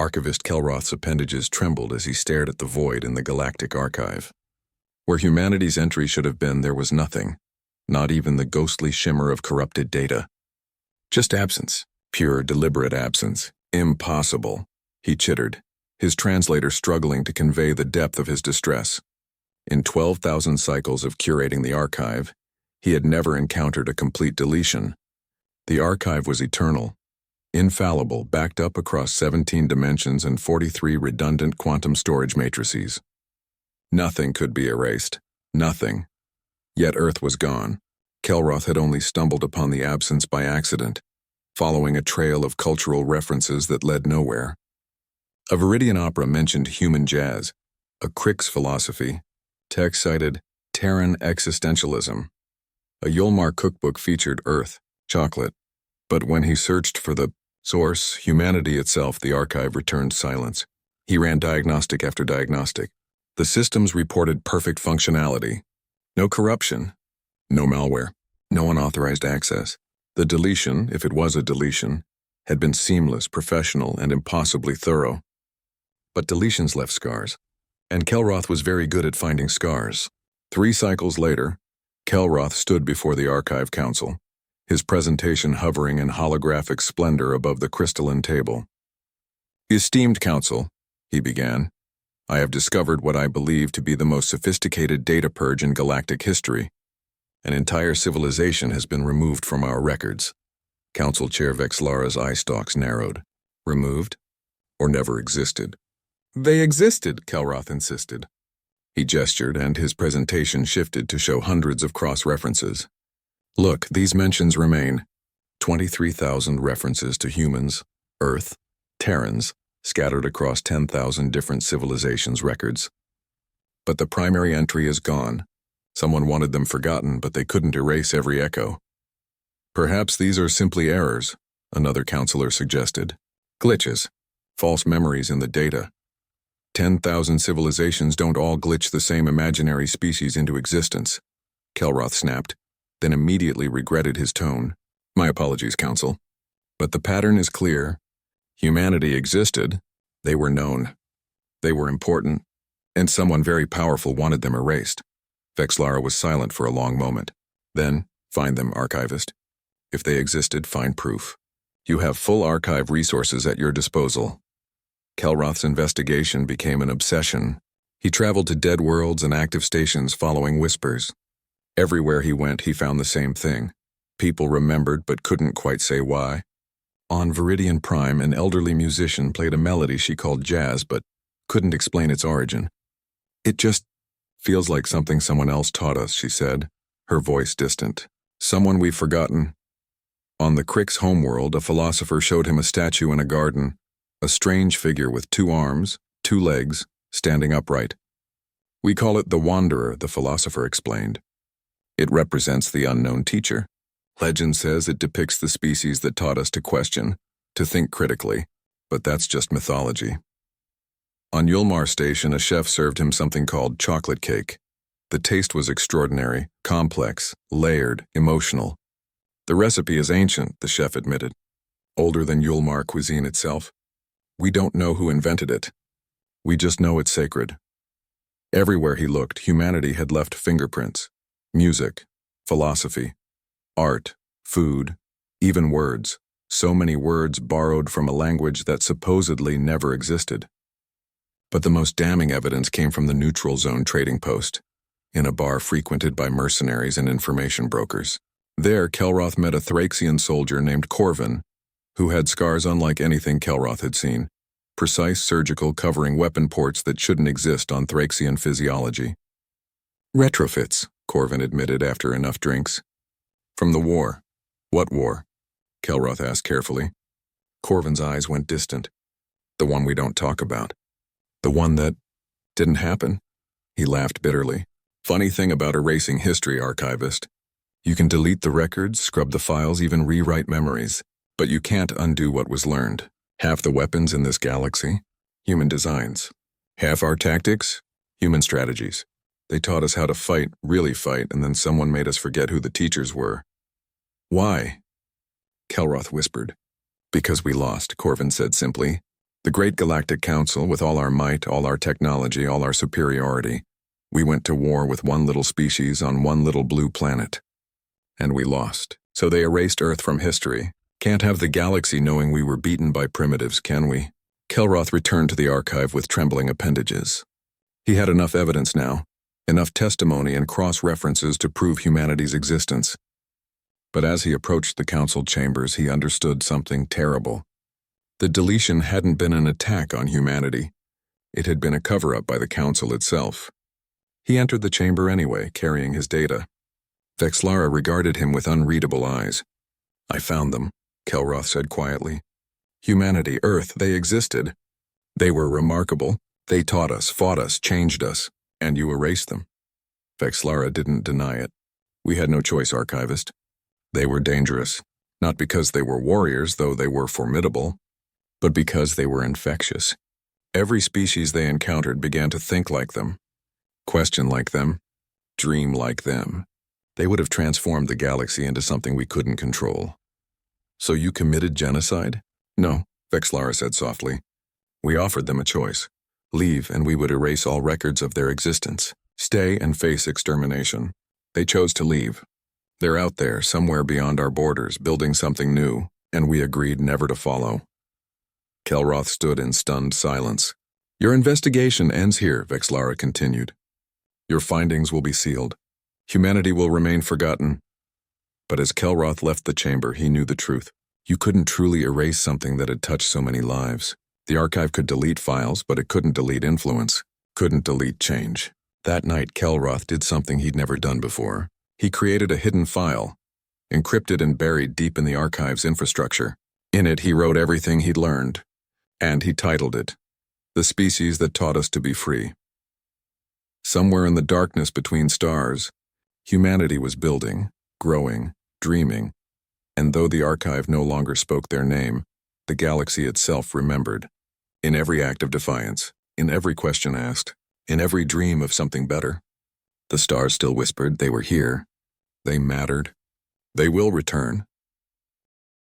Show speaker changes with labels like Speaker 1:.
Speaker 1: Archivist Kelroth's appendages trembled as he stared at the void in the Galactic Archive. Where humanity's entry should have been, there was nothing, not even the ghostly shimmer of corrupted data. Just absence, pure, deliberate absence. Impossible, he chittered, his translator struggling to convey the depth of his distress. In 12,000 cycles of curating the archive, he had never encountered a complete deletion. The archive was eternal, infallible, backed up across 17 dimensions and 43 redundant quantum storage matrices. Nothing could be erased. Nothing. Yet Earth was gone. Kelroth had only stumbled upon the absence by accident, following a trail of cultural references that led nowhere. A Viridian opera mentioned human jazz, a Crick's philosophy. Text cited Terran existentialism. A Yulmar cookbook featured Earth, chocolate. But when he searched for the source, humanity itself, the archive returned silence. He ran diagnostic after diagnostic. The systems reported perfect functionality. No corruption. No malware. No unauthorized access. The deletion, if it was a deletion, had been seamless, professional, and impossibly thorough. But deletions left scars. And Kelroth was very good at finding scars. 3 cycles later, Kelroth stood before the Archive Council, his presentation hovering in holographic splendor above the crystalline table. "Esteemed Council," he began, "I have discovered what I believe to be the most sophisticated data purge in galactic history. An entire civilization has been removed from our records." Council Chair Vexlara's eye stalks narrowed. Removed? Or never existed? "They existed," Kelroth insisted. He gestured, and his presentation shifted to show hundreds of cross-references. "Look, these mentions remain. 23,000 references to humans, Earth, Terrans, scattered across 10,000 different civilizations' records. But the primary entry is gone. Someone wanted them forgotten, but they couldn't erase every echo." "Perhaps these are simply errors," another counselor suggested. "Glitches. False memories in the data. 10,000 civilizations don't all glitch the same imaginary species into existence," Kelroth snapped, then immediately regretted his tone. "My apologies, Council. But the pattern is clear. Humanity existed. They were known. They were important. And someone very powerful wanted them erased." Vexlara was silent for a long moment. "Then, find them, Archivist. If they existed, find proof. You have full archive resources at your disposal." Kelroth's investigation became an obsession. He traveled to dead worlds and active stations following whispers. Everywhere he went, he found the same thing. People remembered but couldn't quite say why. On Viridian Prime, an elderly musician played a melody she called jazz but couldn't explain its origin. "It just feels like something someone else taught us," she said, her voice distant. "Someone we've forgotten." On the Crick's homeworld, a philosopher showed him a statue in a garden, a strange figure with 2 arms, 2 legs, standing upright. "We call it the Wanderer," the philosopher explained. "It represents the unknown teacher. Legend says it depicts the species that taught us to question, to think critically, but that's just mythology." On Yulmar Station, a chef served him something called chocolate cake. The taste was extraordinary, complex, layered, emotional. "The recipe is ancient," the chef admitted. "Older than Yulmar cuisine itself. We don't know who invented it. We just know it's sacred." Everywhere he looked, humanity had left fingerprints. Music, philosophy, art, food, even words. So many words borrowed from a language that supposedly never existed. But the most damning evidence came from the Neutral Zone trading post, in a bar frequented by mercenaries and information brokers. There, Kelroth met a Thraxian soldier named Corvin, who had scars unlike anything Kelroth had seen, precise surgical covering weapon ports that shouldn't exist on Thraxian physiology. "Retrofits," Corvin admitted after enough drinks. "From the war." "What war?" Kelroth asked carefully. Corvin's eyes went distant. "The one we don't talk about. The one that didn't happen." He laughed bitterly. "Funny thing about erasing history, Archivist. You can delete the records, scrub the files, even rewrite memories. But you can't undo what was learned. Half the weapons in this galaxy, human designs. Half our tactics, human strategies. They taught us how to fight, really fight, and then someone made us forget who the teachers were." "Why?" Kelroth whispered. "Because we lost," Corvin said simply. The Great Galactic Council, with all our might, all our technology, all our superiority, we went to war with one little species on one little blue planet. And we lost. So they erased Earth from history. Can't have the galaxy knowing we were beaten by primitives, can we? Kelroth returned to the archive with trembling appendages. He had enough evidence now, enough testimony and cross-references to prove humanity's existence. But as he approached the council chambers, he understood something terrible. The deletion hadn't been an attack on humanity. It had been a cover-up by the council itself. He entered the chamber anyway, carrying his data. Vexlara regarded him with unreadable eyes. "I found them," Kelroth said quietly. "Humanity, Earth, they existed. They were remarkable. They taught us, fought us, changed us, and you erased them." Vexlara didn't deny it. "We had no choice, Archivist. They were dangerous, not because they were warriors, though they were formidable, but because they were infectious. Every species they encountered began to think like them, question like them, dream like them. They would have transformed the galaxy into something we couldn't control." "So you committed genocide?" "No," Vexlara said softly. "We offered them a choice. Leave and we would erase all records of their existence. Stay and face extermination. They chose to leave. They're out there, somewhere beyond our borders, building something new, and we agreed never to follow." Kelroth stood in stunned silence. "Your investigation ends here," Vexlara continued. "Your findings will be sealed. Humanity will remain forgotten." But as Kelroth left the chamber, he knew the truth. You couldn't truly erase something that had touched so many lives. The archive could delete files, but it couldn't delete influence, couldn't delete change. That night, Kelroth did something he'd never done before. He created a hidden file, encrypted and buried deep in the archive's infrastructure. In it, he wrote everything he'd learned, and he titled it, "The Species That Taught Us to Be Free." Somewhere in the darkness between stars, humanity was building, growing, dreaming, and though the archive no longer spoke their name, the galaxy itself remembered. In every act of defiance, in every question asked, in every dream of something better, the stars still whispered they were here. They mattered. They will return.